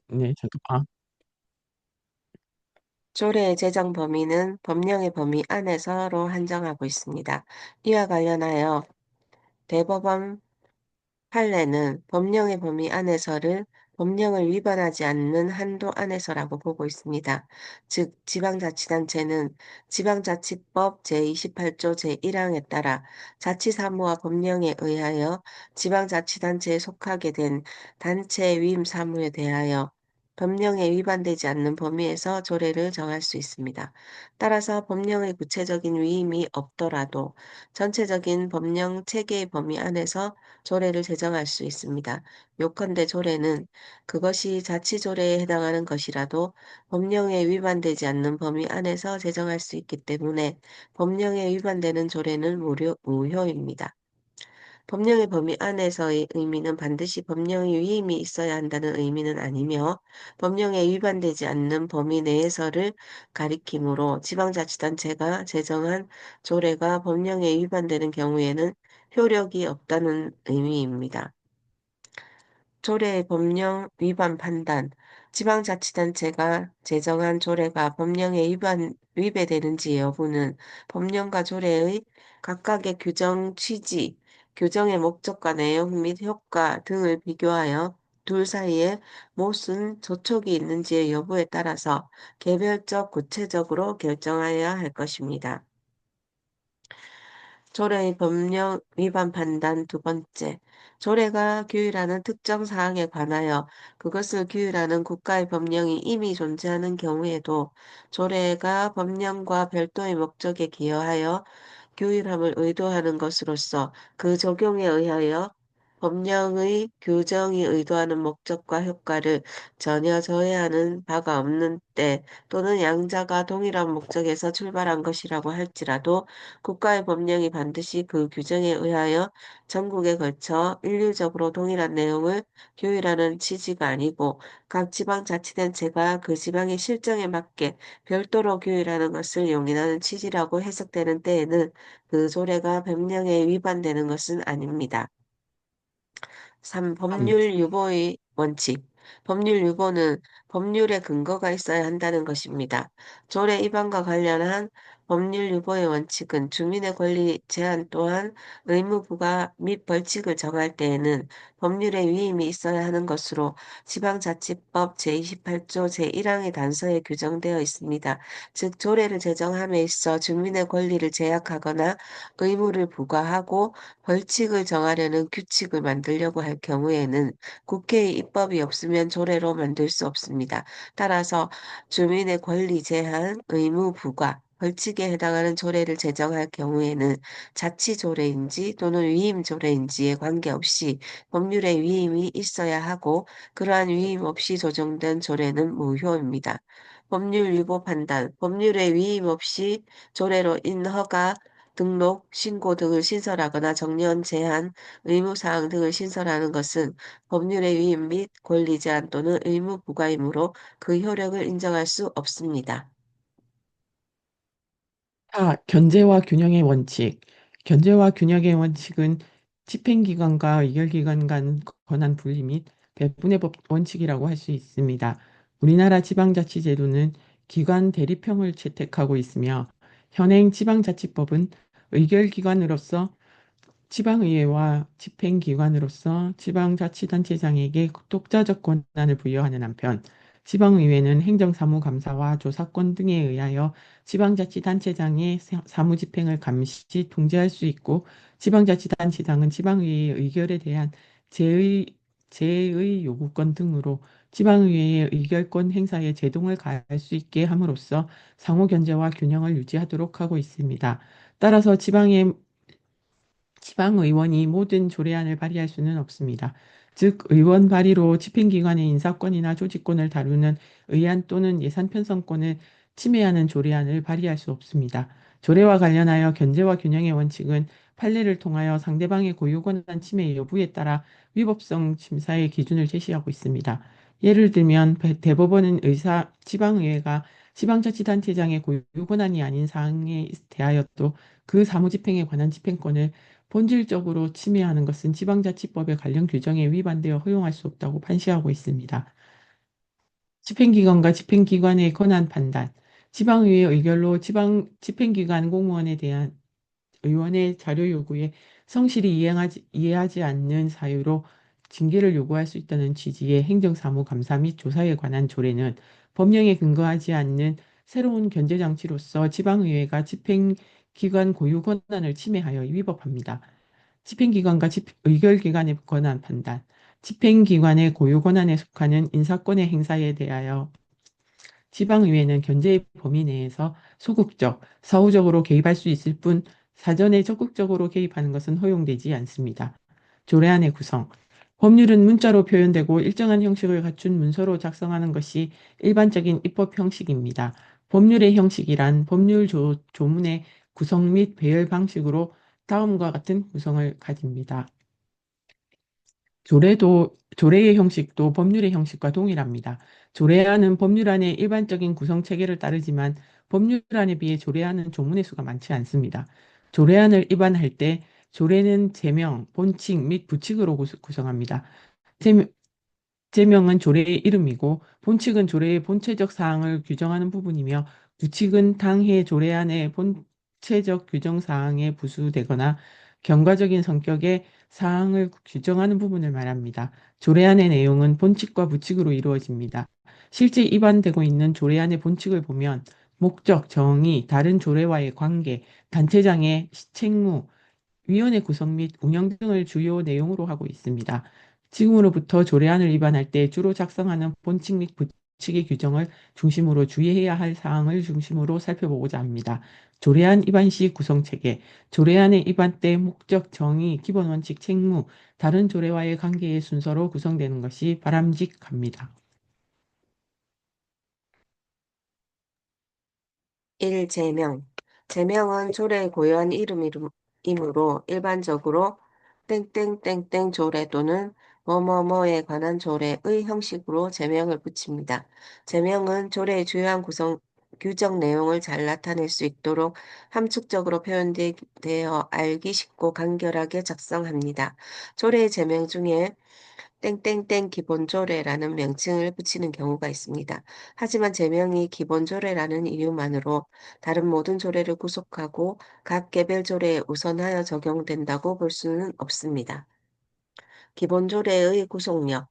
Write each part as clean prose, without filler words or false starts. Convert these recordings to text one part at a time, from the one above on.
네, 조례의 제정 범위는 법령의 범위 안에서로 한정하고 있습니다. 이와 관련하여 대법원 판례는 법령의 범위 안에서를 법령을 위반하지 않는 한도 안에서라고 보고 있습니다. 즉, 지방자치단체는 지방자치법 제28조 제1항에 따라 자치사무와 법령에 의하여 지방자치단체에 속하게 된 단체 위임 사무에 대하여 법령에 위반되지 않는 범위에서 조례를 정할 수 있습니다. 따라서 법령의 구체적인 위임이 없더라도 전체적인 법령 체계의 범위 안에서 조례를 제정할 수 있습니다. 요컨대 조례는 그것이 자치조례에 해당하는 것이라도 법령에 위반되지 않는 범위 안에서 제정할 수 있기 때문에 법령에 위반되는 조례는 무효입니다. 법령의 범위 안에서의 의미는 반드시 법령의 위임이 있어야 한다는 의미는 아니며 법령에 위반되지 않는 범위 내에서를 가리키므로 지방자치단체가 제정한 조례가 법령에 위반되는 경우에는 효력이 없다는 의미입니다. 조례의 법령 위반 판단. 지방자치단체가 제정한 조례가 법령에 위배되는지 여부는 법령과 조례의 각각의 규정 취지, 규정의 목적과 내용 및 효과 등을 비교하여 둘 사이에 무슨 접촉이 있는지의 여부에 따라서 개별적 구체적으로 결정하여야 할 것입니다. 조례의 법령 위반 판단 두 번째, 조례가 규율하는 특정 사항에 관하여 그것을 규율하는 국가의 법령이 이미 존재하는 경우에도 조례가 법령과 별도의 목적에 기여하여 규율함을 의도하는 것으로서 그 적용에 의하여 법령의 규정이 의도하는 목적과 효과를 전혀 저해하는 바가 없는 때 또는 양자가 동일한 목적에서 출발한 것이라고 할지라도 국가의 법령이 반드시 그 규정에 의하여 전국에 걸쳐 일률적으로 동일한 내용을 규율하는 취지가 아니고 각 지방자치단체가 그 지방의 실정에 맞게 별도로 규율하는 것을 용인하는 취지라고 해석되는 때에는 그 조례가 법령에 위반되는 것은 아닙니다. 3. 네. 법률 유보의 원칙. 법률 유보는 법률에 근거가 있어야 한다는 것입니다. 조례 위반과 관련한 법률 유보의 원칙은 주민의 권리 제한 또한 의무 부과 및 벌칙을 정할 때에는 법률의 위임이 있어야 하는 것으로 지방자치법 제28조 제1항의 단서에 규정되어 있습니다. 즉, 조례를 제정함에 있어 주민의 권리를 제약하거나 의무를 부과하고 벌칙을 정하려는 규칙을 만들려고 할 경우에는 국회의 입법이 없으면 조례로 만들 수 없습니다. 따라서 주민의 권리 제한, 의무 부과, 벌칙에 해당하는 조례를 제정할 경우에는 자치조례인지 또는 위임조례인지에 관계없이 법률의 위임이 있어야 하고 그러한 위임 없이 조정된 조례는 무효입니다. 법률 위법 판단, 법률의 위임 없이 조례로 인허가 등록, 신고 등을 신설하거나 정년 제한, 의무사항 등을 신설하는 것은 법률의 위임 및 권리 제한 또는 의무 부과이므로 그 효력을 인정할 수 없습니다. 4. 견제와 균형의 원칙. 견제와 균형의 원칙은 집행기관과 의결기관 간 권한 분리 및 배분의 법 원칙이라고 할 수 있습니다. 우리나라 지방자치제도는 기관 대립형을 채택하고 있으며 현행 지방자치법은 의결기관으로서 지방의회와 집행기관으로서 지방자치단체장에게 독자적 권한을 부여하는 한편 지방의회는 행정사무감사와 조사권 등에 의하여 지방자치단체장의 사무집행을 감시, 통제할 수 있고 지방자치단체장은 지방의회의 의결에 대한 제의 요구권 등으로 지방의회의 의결권 행사에 제동을 가할 수 있게 함으로써 상호견제와 균형을 유지하도록 하고 있습니다. 따라서 지방의원이 모든 조례안을 발의할 수는 없습니다. 즉, 의원 발의로 집행기관의 인사권이나 조직권을 다루는 의안 또는 예산 편성권을 침해하는 조례안을 발의할 수 없습니다. 조례와 관련하여 견제와 균형의 원칙은 판례를 통하여 상대방의 고유권한 침해 여부에 따라 위법성 심사의 기준을 제시하고 있습니다. 예를 들면 대법원은 지방의회가 지방자치단체장의 고유권한이 아닌 사항에 대하여도 그 사무집행에 관한 집행권을 본질적으로 침해하는 것은 지방자치법의 관련 규정에 위반되어 허용할 수 없다고 판시하고 있습니다. 집행기관과 집행기관의 권한 판단, 지방의회 의결로 집행기관 공무원에 대한 의원의 자료 요구에 성실히 이해하지 않는 사유로 징계를 요구할 수 있다는 취지의 행정사무 감사 및 조사에 관한 조례는 법령에 근거하지 않는 새로운 견제장치로서 지방의회가 집행기관 고유 권한을 침해하여 위법합니다. 집행기관과 의결기관의 권한 판단, 집행기관의 고유 권한에 속하는 인사권의 행사에 대하여 지방의회는 견제의 범위 내에서 소극적, 사후적으로 개입할 수 있을 뿐 사전에 적극적으로 개입하는 것은 허용되지 않습니다. 조례안의 구성. 법률은 문자로 표현되고 일정한 형식을 갖춘 문서로 작성하는 것이 일반적인 입법 형식입니다. 법률의 형식이란 조문의 구성 및 배열 방식으로 다음과 같은 구성을 가집니다. 조례의 형식도 법률의 형식과 동일합니다. 조례안은 법률안의 일반적인 구성 체계를 따르지만 법률안에 비해 조례안은 조문의 수가 많지 않습니다. 조례안을 입안할 때 조례는 제명, 본칙 및 부칙으로 구성합니다. 제명은 조례의 이름이고 본칙은 조례의 본체적 사항을 규정하는 부분이며 부칙은 당해 조례안의 본체적 규정 사항에 부수되거나 경과적인 성격의 사항을 규정하는 부분을 말합니다. 조례안의 내용은 본칙과 부칙으로 이루어집니다. 실제 입안되고 있는 조례안의 본칙을 보면 목적, 정의, 다른 조례와의 관계, 단체장의 책무, 위원회 구성 및 운영 등을 주요 내용으로 하고 있습니다. 지금으로부터 조례안을 위반할 때 주로 작성하는 본칙 및 부칙의 규정을 중심으로 주의해야 할 사항을 중심으로 살펴보고자 합니다. 조례안 위반 시 구성 체계, 조례안의 위반 때 목적, 정의, 기본 원칙, 책무, 다른 조례와의 관계의 순서로 구성되는 것이 바람직합니다. 1. 제명. 제명은 조례의 고유한 이름이므로 일반적으로 땡땡땡땡 조례 또는 뭐뭐뭐에 관한 조례의 형식으로 제명을 붙입니다. 제명은 조례의 주요한 규정 내용을 잘 나타낼 수 있도록 함축적으로 표현되어 알기 쉽고 간결하게 작성합니다. 조례의 제명 중에 땡땡땡 기본조례라는 명칭을 붙이는 경우가 있습니다. 하지만 제명이 기본조례라는 이유만으로 다른 모든 조례를 구속하고 각 개별 조례에 우선하여 적용된다고 볼 수는 없습니다. 기본조례의 구속력.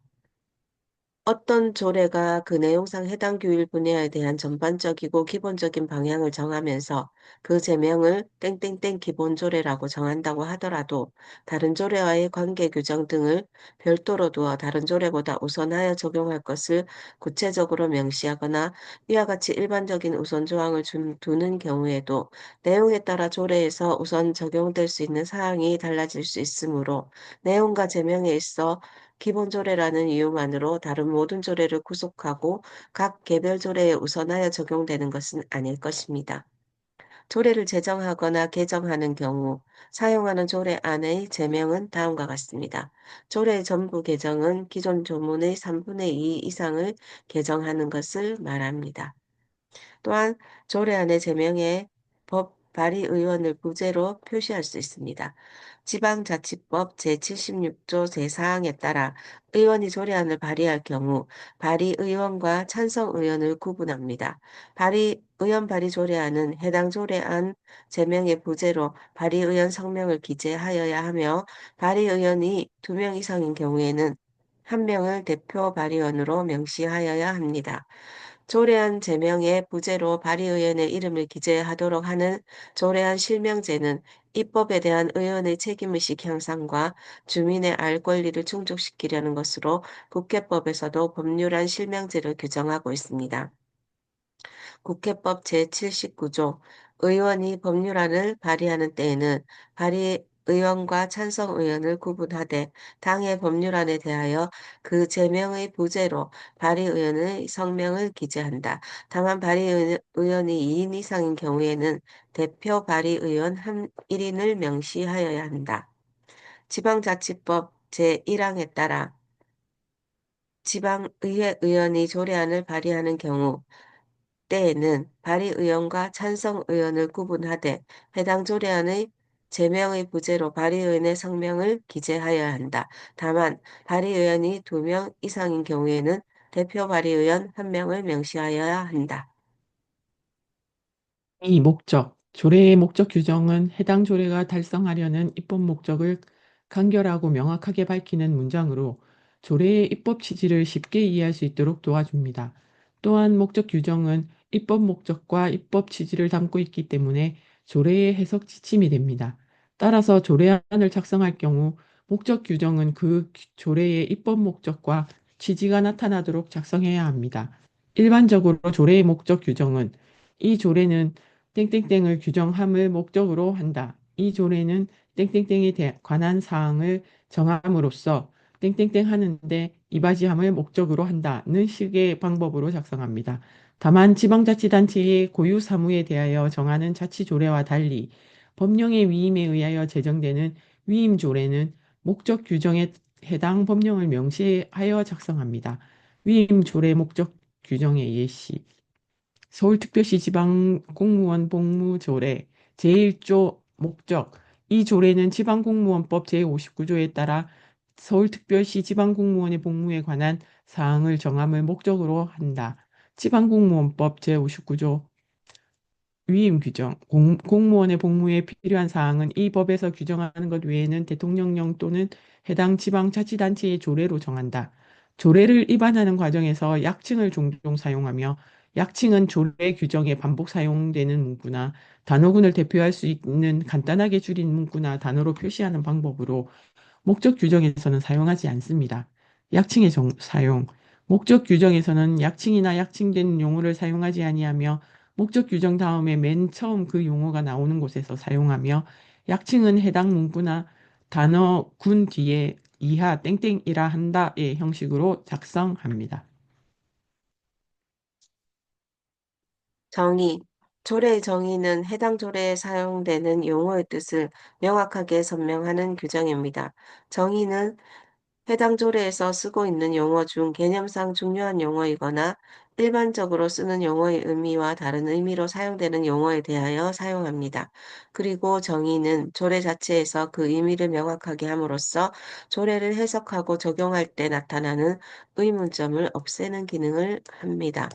어떤 조례가 그 내용상 해당 규율 분야에 대한 전반적이고 기본적인 방향을 정하면서 그 제명을 땡땡땡 기본조례라고 정한다고 하더라도 다른 조례와의 관계 규정 등을 별도로 두어 다른 조례보다 우선하여 적용할 것을 구체적으로 명시하거나 이와 같이 일반적인 우선 조항을 두는 경우에도 내용에 따라 조례에서 우선 적용될 수 있는 사항이 달라질 수 있으므로 내용과 제명에 있어 기본 조례라는 이유만으로 다른 모든 조례를 구속하고 각 개별 조례에 우선하여 적용되는 것은 아닐 것입니다. 조례를 제정하거나 개정하는 경우 사용하는 조례 안의 제명은 다음과 같습니다. 조례의 전부 개정은 기존 조문의 3분의 2 이상을 개정하는 것을 말합니다. 또한 조례안의 제명에 법 발의의원을 부재로 표시할 수 있습니다. 지방자치법 제76조 제4항에 따라 의원이 조례안을 발의할 경우 발의의원과 찬성의원을 구분합니다. 의원 발의 조례안은 해당 조례안 제명의 부재로 발의의원 성명을 기재하여야 하며 발의의원이 2명 이상인 경우에는 1명을 대표 발의원으로 명시하여야 합니다. 조례안 제명의 부재로 발의의원의 이름을 기재하도록 하는 조례안 실명제는 입법에 대한 의원의 책임의식 향상과 주민의 알 권리를 충족시키려는 것으로 국회법에서도 법률안 실명제를 규정하고 있습니다. 국회법 제79조 의원이 법률안을 발의하는 때에는 발의의원과 찬성의원을 구분하되 당의 법률안에 대하여 그 제명의 부재로 발의의원의 성명을 기재한다. 다만 발의의원이 2인 이상인 경우에는 대표 발의의원 1인을 명시하여야 한다. 지방자치법 제1항에 따라 지방의회 의원이 조례안을 발의하는 경우 때에는 발의의원과 찬성의원을 구분하되 해당 조례안의 제명의 부재로 발의의원의 성명을 기재하여야 한다. 다만 발의의원이 2명 이상인 경우에는 대표 발의의원 1명을 명시하여야 한다. 이 목적, 조례의 목적 규정은 해당 조례가 달성하려는 입법 목적을 간결하고 명확하게 밝히는 문장으로 조례의 입법 취지를 쉽게 이해할 수 있도록 도와줍니다. 또한 목적 규정은 입법 목적과 입법 취지를 담고 있기 때문에 조례의 해석 지침이 됩니다. 따라서 조례안을 작성할 경우 목적 규정은 그 조례의 입법 목적과 취지가 나타나도록 작성해야 합니다. 일반적으로 조례의 목적 규정은 이 조례는 땡땡땡을 규정함을 목적으로 한다. 이 조례는 땡땡땡에 관한 사항을 정함으로써 땡땡땡 하는데 이바지함을 목적으로 한다는 식의 방법으로 작성합니다. 다만 지방자치단체의 고유 사무에 대하여 정하는 자치조례와 달리 법령의 위임에 의하여 제정되는 위임조례는 목적 규정에 해당 법령을 명시하여 작성합니다. 위임조례 목적 규정의 예시 서울특별시 지방공무원 복무조례 제1조 목적 이 조례는 지방공무원법 제59조에 따라 서울특별시 지방공무원의 복무에 관한 사항을 정함을 목적으로 한다. 지방공무원법 제59조 위임 규정, 공무원의 복무에 필요한 사항은 이 법에서 규정하는 것 외에는 대통령령 또는 해당 지방자치단체의 조례로 정한다. 조례를 위반하는 과정에서 약칭을 종종 사용하며 약칭은 조례 규정에 반복 사용되는 문구나 단어군을 대표할 수 있는 간단하게 줄인 문구나 단어로 표시하는 방법으로 목적 규정에서는 사용하지 않습니다. 약칭의 사용. 목적 규정에서는 약칭이나 약칭된 용어를 사용하지 아니하며 목적 규정 다음에 맨 처음 그 용어가 나오는 곳에서 사용하며 약칭은 해당 문구나 단어 군 뒤에 이하 땡땡이라 한다의 형식으로 작성합니다. 정의. 조례의 정의는 해당 조례에 사용되는 용어의 뜻을 명확하게 설명하는 규정입니다. 정의는 해당 조례에서 쓰고 있는 용어 중 개념상 중요한 용어이거나 일반적으로 쓰는 용어의 의미와 다른 의미로 사용되는 용어에 대하여 사용합니다. 그리고 정의는 조례 자체에서 그 의미를 명확하게 함으로써 조례를 해석하고 적용할 때 나타나는 의문점을 없애는 기능을 합니다.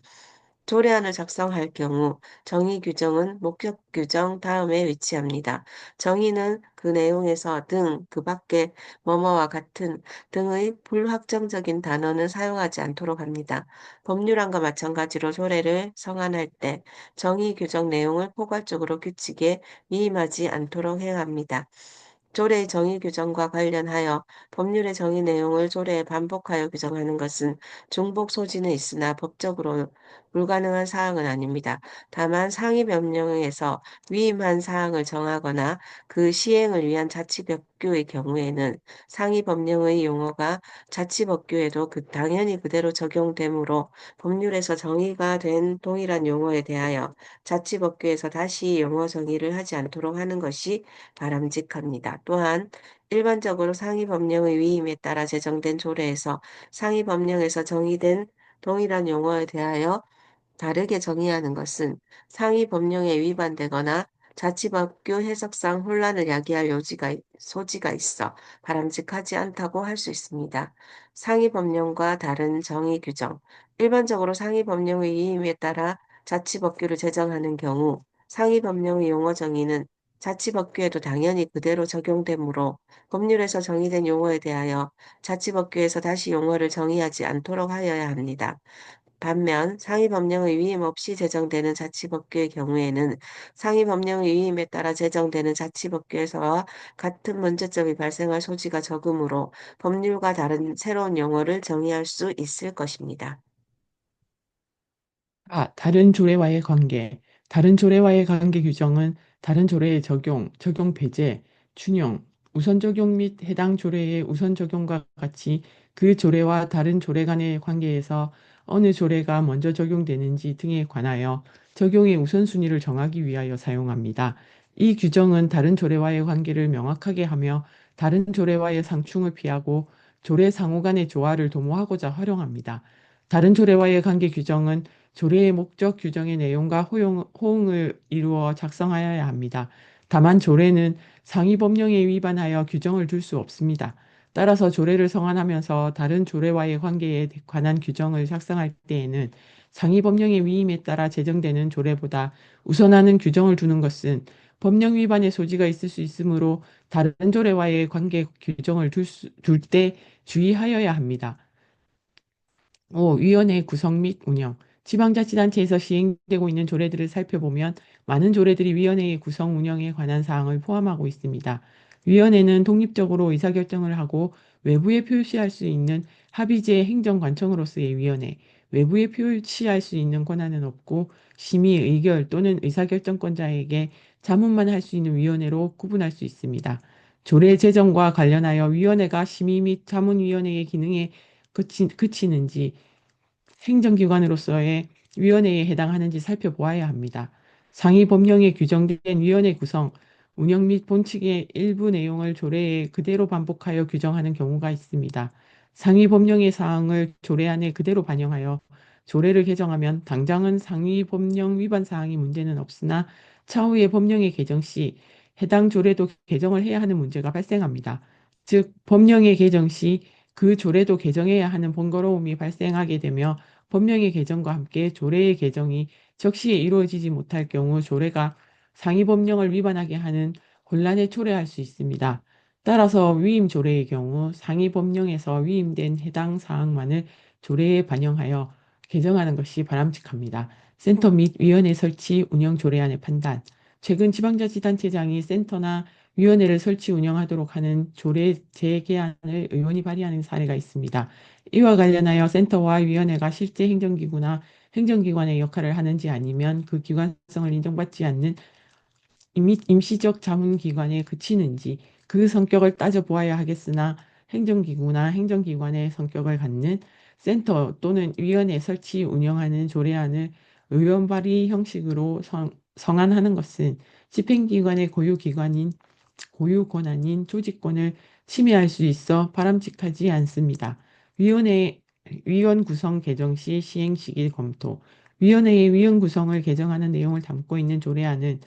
조례안을 작성할 경우 정의 규정은 목적 규정 다음에 위치합니다. 정의는 그 내용에서 등, 그 밖에 뭐뭐와 같은 등의 불확정적인 단어는 사용하지 않도록 합니다. 법률안과 마찬가지로 조례를 성안할 때 정의 규정 내용을 포괄적으로 규칙에 위임하지 않도록 해야 합니다. 조례의 정의 규정과 관련하여 법률의 정의 내용을 조례에 반복하여 규정하는 것은 중복 소지는 있으나 법적으로 불가능한 사항은 아닙니다. 다만 상위 법령에서 위임한 사항을 정하거나 그 시행을 위한 자치법규의 경우에는 상위 법령의 용어가 자치법규에도 당연히 그대로 적용되므로 법률에서 정의가 된 동일한 용어에 대하여 자치법규에서 다시 용어 정의를 하지 않도록 하는 것이 바람직합니다. 또한 일반적으로 상위 법령의 위임에 따라 제정된 조례에서 상위 법령에서 정의된 동일한 용어에 대하여 다르게 정의하는 것은 상위 법령에 위반되거나 자치법규 해석상 혼란을 야기할 소지가 있어 바람직하지 않다고 할 수 있습니다. 상위 법령과 다른 정의 규정. 일반적으로 상위 법령의 위임에 따라 자치법규를 제정하는 경우 상위 법령의 용어 정의는 자치법규에도 당연히 그대로 적용되므로 법률에서 정의된 용어에 대하여 자치법규에서 다시 용어를 정의하지 않도록 하여야 합니다. 반면 상위 법령의 위임 없이 제정되는 자치법규의 경우에는 상위 법령의 위임에 따라 제정되는 자치법규에서와 같은 문제점이 발생할 소지가 적으므로 법률과 다른 새로운 용어를 정의할 수 있을 것입니다. 다른 조례와의 관계. 다른 조례와의 관계 규정은 다른 조례의 적용, 적용 배제, 준용, 우선 적용 및 해당 조례의 우선 적용과 같이 그 조례와 다른 조례 간의 관계에서 어느 조례가 먼저 적용되는지 등에 관하여 적용의 우선순위를 정하기 위하여 사용합니다. 이 규정은 다른 조례와의 관계를 명확하게 하며 다른 조례와의 상충을 피하고 조례 상호 간의 조화를 도모하고자 활용합니다. 다른 조례와의 관계 규정은 조례의 목적 규정의 내용과 호응을 이루어 작성하여야 합니다. 다만 조례는 상위 법령에 위반하여 규정을 둘 수 없습니다. 따라서 조례를 성안하면서 다른 조례와의 관계에 관한 규정을 작성할 때에는 상위 법령의 위임에 따라 제정되는 조례보다 우선하는 규정을 두는 것은 법령 위반의 소지가 있을 수 있으므로 다른 조례와의 관계 규정을 둘 때 주의하여야 합니다. 5. 위원회 구성 및 운영. 지방자치단체에서 시행되고 있는 조례들을 살펴보면 많은 조례들이 위원회의 구성 운영에 관한 사항을 포함하고 있습니다. 위원회는 독립적으로 의사결정을 하고 외부에 표시할 수 있는 합의제 행정관청으로서의 위원회, 외부에 표시할 수 있는 권한은 없고 심의, 의결 또는 의사결정권자에게 자문만 할 수 있는 위원회로 구분할 수 있습니다. 조례 제정과 관련하여 위원회가 심의 및 자문위원회의 기능에 그치는지 행정기관으로서의 위원회에 해당하는지 살펴보아야 합니다. 상위 법령에 규정된 위원회 구성, 운영 및 본칙의 일부 내용을 조례에 그대로 반복하여 규정하는 경우가 있습니다. 상위 법령의 사항을 조례안에 그대로 반영하여 조례를 개정하면 당장은 상위 법령 위반 사항이 문제는 없으나 차후의 법령의 개정 시 해당 조례도 개정을 해야 하는 문제가 발생합니다. 즉, 법령의 개정 시 그 조례도 개정해야 하는 번거로움이 발생하게 되며 법령의 개정과 함께 조례의 개정이 적시에 이루어지지 못할 경우 조례가 상위 법령을 위반하게 하는 혼란에 초래할 수 있습니다. 따라서 위임 조례의 경우 상위 법령에서 위임된 해당 사항만을 조례에 반영하여 개정하는 것이 바람직합니다. 센터 및 위원회 설치 운영 조례안의 판단. 최근 지방자치단체장이 센터나 위원회를 설치 운영하도록 하는 조례 재개안을 의원이 발의하는 사례가 있습니다. 이와 관련하여 센터와 위원회가 실제 행정기구나 행정기관의 역할을 하는지 아니면 그 기관성을 인정받지 않는 임시적 자문기관에 그치는지 그 성격을 따져보아야 하겠으나 행정기구나 행정기관의 성격을 갖는 센터 또는 위원회 설치 운영하는 조례안을 의원 발의 형식으로 성안하는 것은 집행기관의 고유 권한인 조직권을 침해할 수 있어 바람직하지 않습니다. 위원회 위원 구성 개정 시 시행 시기 검토. 위원회의 위원 구성을 개정하는 내용을 담고 있는 조례안은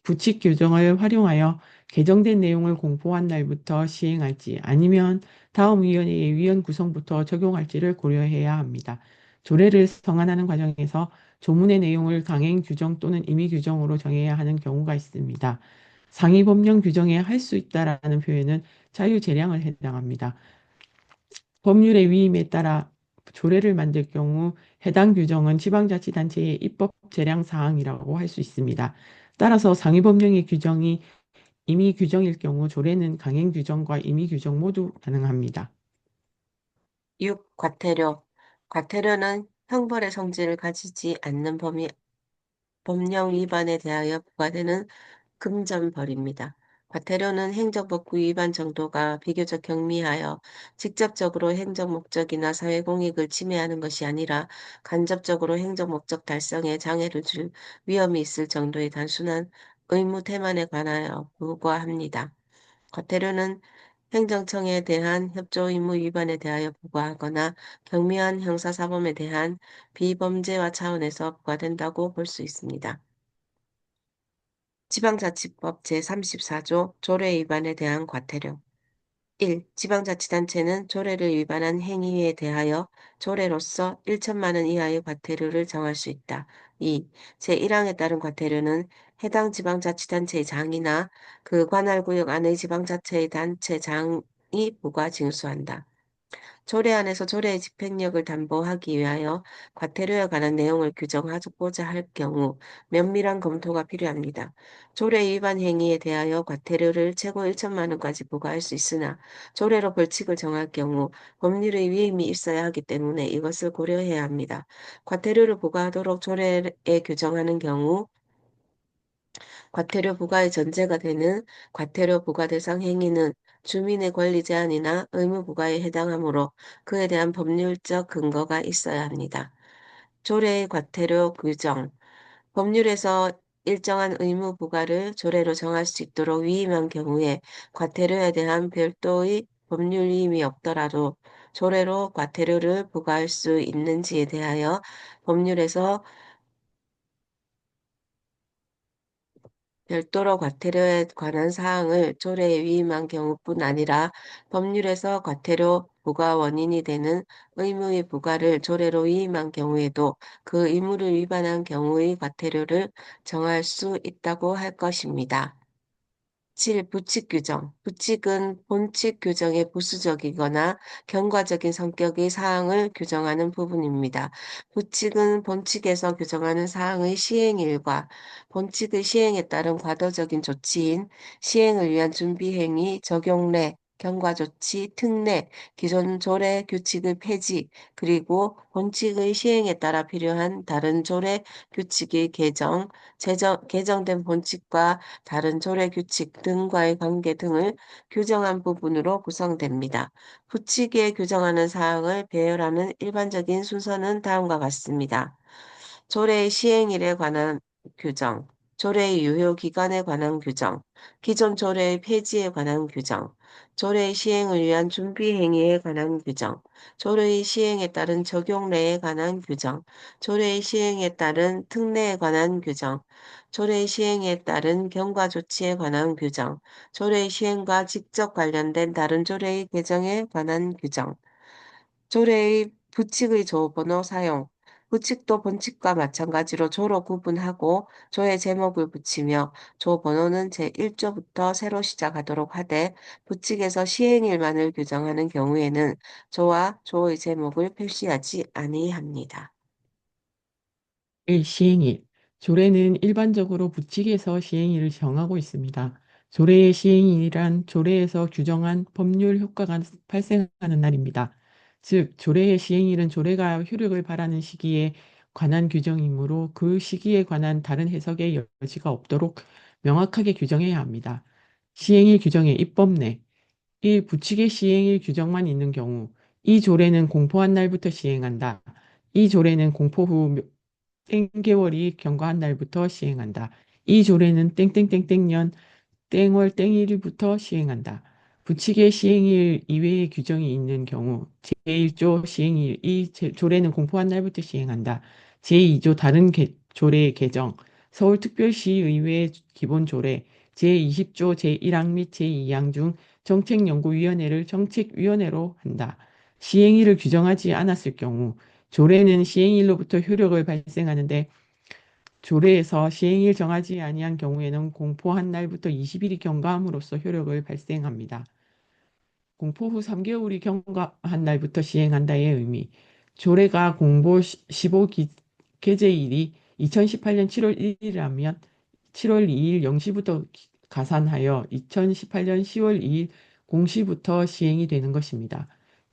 부칙 규정을 활용하여 개정된 내용을 공포한 날부터 시행할지 아니면 다음 위원회의 위원 구성부터 적용할지를 고려해야 합니다. 조례를 성안하는 과정에서 조문의 내용을 강행 규정 또는 임의 규정으로 정해야 하는 경우가 있습니다. 상위 법령 규정에 할 수 있다라는 표현은 자유재량을 해당합니다. 법률의 위임에 따라 조례를 만들 경우 해당 규정은 지방자치단체의 입법 재량 사항이라고 할 수 있습니다. 따라서 상위 법령의 규정이 임의 규정일 경우 조례는 강행 규정과 임의 규정 모두 가능합니다. 6. 과태료. 과태료는 형벌의 성질을 가지지 않는 법령 위반에 대하여 부과되는 금전벌입니다. 과태료는 행정법규 위반 정도가 비교적 경미하여 직접적으로 행정 목적이나 사회공익을 침해하는 것이 아니라 간접적으로 행정 목적 달성에 장애를 줄 위험이 있을 정도의 단순한 의무 태만에 관하여 부과합니다. 과태료는 행정청에 대한 협조 의무 위반에 대하여 부과하거나 경미한 형사사범에 대한 비범죄화 차원에서 부과된다고 볼 수 있습니다. 지방자치법 제34조 조례 위반에 대한 과태료. 1. 지방자치단체는 조례를 위반한 행위에 대하여 조례로서 1천만 원 이하의 과태료를 정할 수 있다. 2. 제1항에 따른 과태료는 해당 지방자치단체의 장이나 그 관할 구역 안의 지방자치의 단체장이 부과 징수한다. 조례안에서 조례의 집행력을 담보하기 위하여 과태료에 관한 내용을 규정하고자 할 경우 면밀한 검토가 필요합니다. 조례 위반 행위에 대하여 과태료를 최고 1천만 원까지 부과할 수 있으나 조례로 벌칙을 정할 경우 법률의 위임이 있어야 하기 때문에 이것을 고려해야 합니다. 과태료를 부과하도록 조례에 규정하는 경우 과태료 부과의 전제가 되는 과태료 부과 대상 행위는 주민의 권리 제한이나 의무 부과에 해당하므로 그에 대한 법률적 근거가 있어야 합니다. 조례의 과태료 규정. 법률에서 일정한 의무 부과를 조례로 정할 수 있도록 위임한 경우에 과태료에 대한 별도의 법률 위임이 없더라도 조례로 과태료를 부과할 수 있는지에 대하여 법률에서 별도로 과태료에 관한 사항을 조례에 위임한 경우뿐 아니라 법률에서 과태료 부과 원인이 되는 의무의 부과를 조례로 위임한 경우에도 그 의무를 위반한 경우의 과태료를 정할 수 있다고 할 것입니다. 7. 부칙 규정. 부칙은 본칙 규정의 부수적이거나 경과적인 성격의 사항을 규정하는 부분입니다. 부칙은 본칙에서 규정하는 사항의 시행일과 본칙의 시행에 따른 과도적인 조치인 시행을 위한 준비 행위, 적용례, 경과조치, 특례, 기존 조례 규칙의 폐지, 그리고 본칙의 시행에 따라 필요한 다른 조례 규칙의 개정된 본칙과 다른 조례 규칙 등과의 관계 등을 규정한 부분으로 구성됩니다. 부칙에 규정하는 사항을 배열하는 일반적인 순서는 다음과 같습니다. 조례의 시행일에 관한 규정, 조례의 유효기간에 관한 규정, 기존 조례의 폐지에 관한 규정, 조례의 시행을 위한 준비행위에 관한 규정, 조례의 시행에 따른 적용례에 관한 규정, 조례의 시행에 따른 특례에 관한 규정, 조례의 시행에 따른 경과조치에 관한 규정, 조례의 시행과 직접 관련된 다른 조례의 개정에 관한 규정, 조례의 부칙의 조번호 사용, 부칙도 본칙과 마찬가지로 조로 구분하고 조의 제목을 붙이며 조 번호는 제1조부터 새로 시작하도록 하되 부칙에서 시행일만을 규정하는 경우에는 조와 조의 제목을 표시하지 아니합니다. 1. 시행일. 조례는 일반적으로 부칙에서 시행일을 정하고 있습니다. 조례의 시행일이란 조례에서 규정한 법률 효과가 발생하는 날입니다. 즉, 조례의 시행일은 조례가 효력을 발하는 시기에 관한 규정이므로 그 시기에 관한 다른 해석의 여지가 없도록 명확하게 규정해야 합니다. 시행일 규정의 입법내. 1. 부칙의 시행일 규정만 있는 경우 이 조례는 공포한 날부터 시행한다. 이 조례는 공포 후 땡개월이 경과한 날부터 시행한다. 이 조례는 땡땡땡땡년 땡월 땡일부터 시행한다. 부칙의 시행일 이외의 규정이 있는 경우 제1조 시행일 이 조례는 공포한 날부터 시행한다. 제2조 다른 조례의 개정 서울특별시의회 기본조례 제20조 제1항 및 제2항 중 정책연구위원회를 정책위원회로 한다. 시행일을 규정하지 않았을 경우 조례는 시행일로부터 효력을 발생하는데 조례에서 시행일 정하지 아니한 경우에는 공포한 날부터 20일이 경과함으로써 효력을 발생합니다. 공포 후 3개월이 경과한 날부터 시행한다의 의미. 조례가 공보 15 개제일이 2018년 7월 1일이라면 7월 2일 0시부터 가산하여 2018년 10월 2일 공시부터 시행이 되는 것입니다.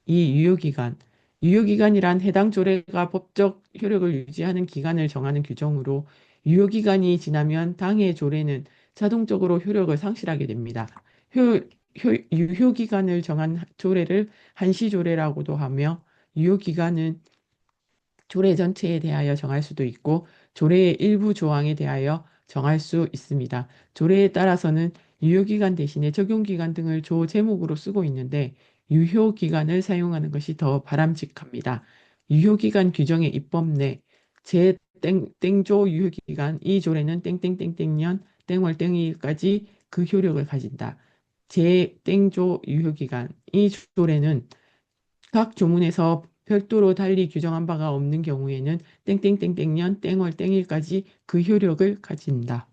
이 유효기간. 유효기간이란 해당 조례가 법적 효력을 유지하는 기간을 정하는 규정으로 유효기간이 지나면 당해 조례는 자동적으로 효력을 상실하게 됩니다. 유효기간을 정한 조례를 한시조례라고도 하며 유효기간은 조례 전체에 대하여 정할 수도 있고 조례의 일부 조항에 대하여 정할 수 있습니다. 조례에 따라서는 유효기간 대신에 적용기간 등을 조 제목으로 쓰고 있는데 유효기간을 사용하는 것이 더 바람직합니다. 유효기간 규정의 입법 내 제 땡조 유효기간 이 조례는 땡땡땡땡년 땡월 땡일까지 그 효력을 가진다. 제 땡조 유효기간 이 조례는 각 조문에서 별도로 달리 규정한 바가 없는 경우에는 땡땡땡땡년 땡월 땡일까지 그 효력을 가진다.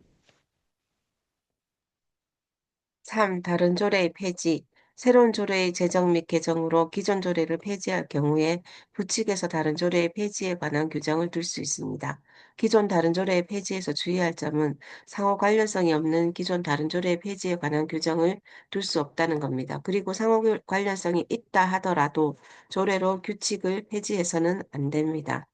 3. 다른 조례의 폐지. 새로운 조례의 제정 및 개정으로 기존 조례를 폐지할 경우에 부칙에서 다른 조례의 폐지에 관한 규정을 둘 수 있습니다. 기존 다른 조례의 폐지에서 주의할 점은 상호 관련성이 없는 기존 다른 조례의 폐지에 관한 규정을 둘 수 없다는 겁니다. 그리고 상호 관련성이 있다 하더라도 조례로 규칙을 폐지해서는 안 됩니다.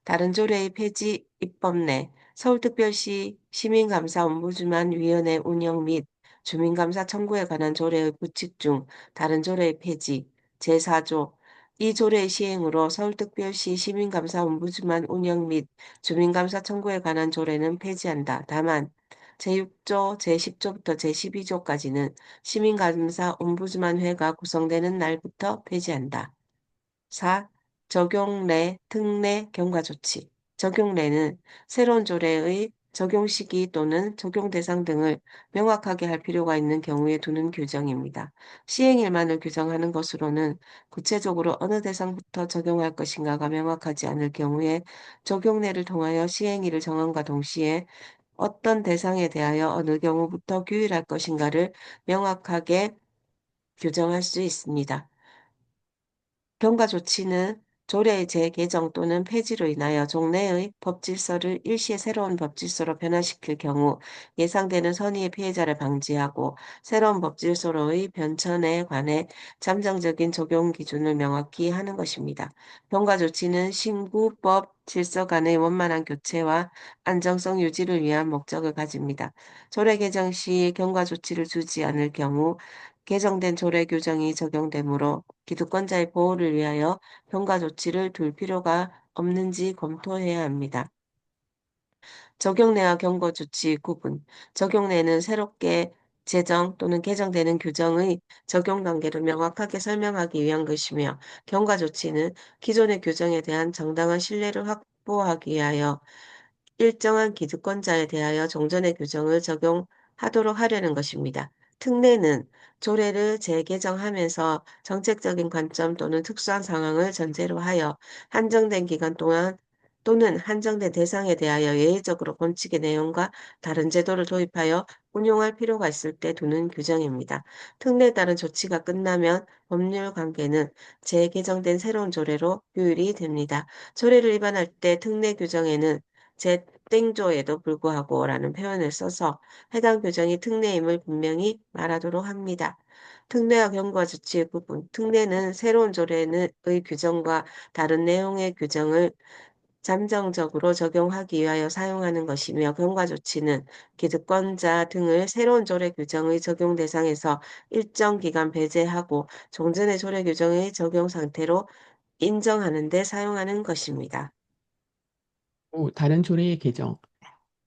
다른 조례의 폐지 입법 내 서울특별시 시민감사ombudsman위원회 운영 및 주민감사 청구에 관한 조례의 부칙 중 다른 조례의 폐지 제4조 이 조례의 시행으로 서울특별시 시민감사ombudsman 운영 및 주민감사 청구에 관한 조례는 폐지한다. 다만 제6조, 제10조부터 제12조까지는 시민감사ombudsman회가 구성되는 날부터 폐지한다. 4. 적용례, 특례, 경과조치. 적용례는 새로운 조례의 적용 시기 또는 적용 대상 등을 명확하게 할 필요가 있는 경우에 두는 규정입니다. 시행일만을 규정하는 것으로는 구체적으로 어느 대상부터 적용할 것인가가 명확하지 않을 경우에 적용례를 통하여 시행일을 정함과 동시에 어떤 대상에 대하여 어느 경우부터 규율할 것인가를 명확하게 규정할 수 있습니다. 경과 조치는 조례의 재개정 또는 폐지로 인하여 종래의 법질서를 일시에 새로운 법질서로 변화시킬 경우 예상되는 선의의 피해자를 방지하고 새로운 법질서로의 변천에 관해 잠정적인 적용 기준을 명확히 하는 것입니다. 경과 조치는 신구법 질서 간의 원만한 교체와 안정성 유지를 위한 목적을 가집니다. 조례 개정 시 경과 조치를 주지 않을 경우 개정된 조례 규정이 적용되므로 기득권자의 보호를 위하여 경과 조치를 둘 필요가 없는지 검토해야 합니다. 적용례와 경고 조치 구분. 적용례는 새롭게 제정 또는 개정되는 규정의 적용 단계를 명확하게 설명하기 위한 것이며, 경과 조치는 기존의 규정에 대한 정당한 신뢰를 확보하기 위하여 일정한 기득권자에 대하여 종전의 규정을 적용하도록 하려는 것입니다. 특례는 조례를 재개정하면서 정책적인 관점 또는 특수한 상황을 전제로 하여 한정된 기간 동안 또는 한정된 대상에 대하여 예외적으로 본칙의 내용과 다른 제도를 도입하여 운용할 필요가 있을 때 두는 규정입니다. 특례에 따른 조치가 끝나면 법률 관계는 재개정된 새로운 조례로 규율이 됩니다. 조례를 위반할 때 특례 규정에는 땡조에도 불구하고 라는 표현을 써서 해당 규정이 특례임을 분명히 말하도록 합니다. 특례와 경과 조치의 구분. 특례는 새로운 조례의 규정과 다른 내용의 규정을 잠정적으로 적용하기 위하여 사용하는 것이며, 경과 조치는 기득권자 등을 새로운 조례 규정의 적용 대상에서 일정 기간 배제하고 종전의 조례 규정의 적용 상태로 인정하는 데 사용하는 것입니다. 다른 조례의 개정.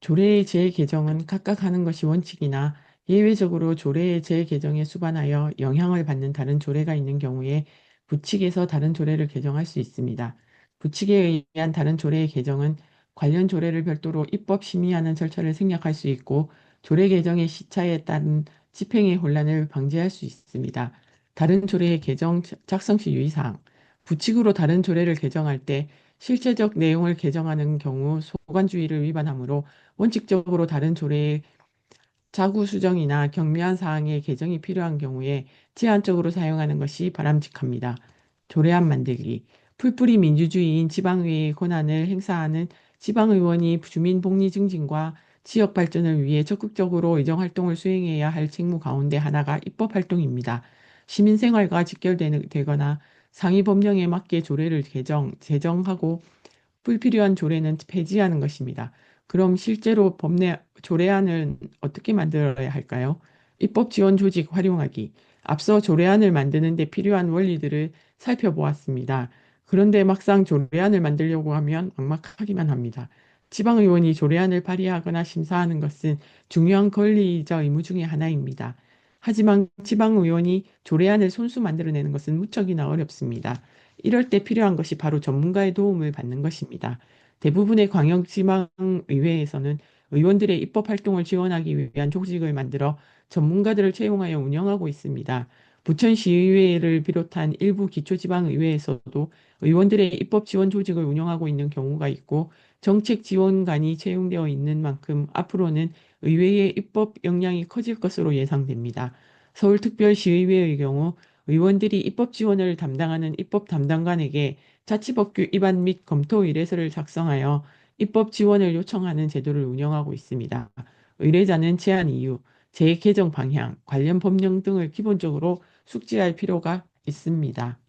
조례의 재개정은 각각 하는 것이 원칙이나 예외적으로 조례의 재개정에 수반하여 영향을 받는 다른 조례가 있는 경우에 부칙에서 다른 조례를 개정할 수 있습니다. 부칙에 의한 다른 조례의 개정은 관련 조례를 별도로 입법 심의하는 절차를 생략할 수 있고 조례 개정의 시차에 따른 집행의 혼란을 방지할 수 있습니다. 다른 조례의 개정 작성 시 유의사항. 부칙으로 다른 조례를 개정할 때 실체적 내용을 개정하는 경우 소관주의를 위반하므로 원칙적으로 다른 조례의 자구 수정이나 경미한 사항의 개정이 필요한 경우에 제한적으로 사용하는 것이 바람직합니다. 조례안 만들기. 풀뿌리 민주주의인 지방의회의 권한을 행사하는 지방의원이 주민 복리 증진과 지역 발전을 위해 적극적으로 의정활동을 수행해야 할 책무 가운데 하나가 입법활동입니다. 시민생활과 직결되거나 상위 법령에 맞게 조례를 제정하고 불필요한 조례는 폐지하는 것입니다. 그럼 실제로 조례안을 어떻게 만들어야 할까요? 입법 지원 조직 활용하기. 앞서 조례안을 만드는 데 필요한 원리들을 살펴보았습니다. 그런데 막상 조례안을 만들려고 하면 막막하기만 합니다. 지방의원이 조례안을 발의하거나 심사하는 것은 중요한 권리이자 의무 중의 하나입니다. 하지만 지방의원이 조례안을 손수 만들어내는 것은 무척이나 어렵습니다. 이럴 때 필요한 것이 바로 전문가의 도움을 받는 것입니다. 대부분의 광역지방의회에서는 의원들의 입법 활동을 지원하기 위한 조직을 만들어 전문가들을 채용하여 운영하고 있습니다. 부천시의회를 비롯한 일부 기초지방의회에서도 의원들의 입법 지원 조직을 운영하고 있는 경우가 있고 정책 지원관이 채용되어 있는 만큼 앞으로는 의회의 입법 역량이 커질 것으로 예상됩니다. 서울특별시의회의 경우 의원들이 입법 지원을 담당하는 입법 담당관에게 자치법규 위반 및 검토 의뢰서를 작성하여 입법 지원을 요청하는 제도를 운영하고 있습니다. 의뢰자는 제안 이유, 재개정 방향, 관련 법령 등을 기본적으로 숙지할 필요가 있습니다.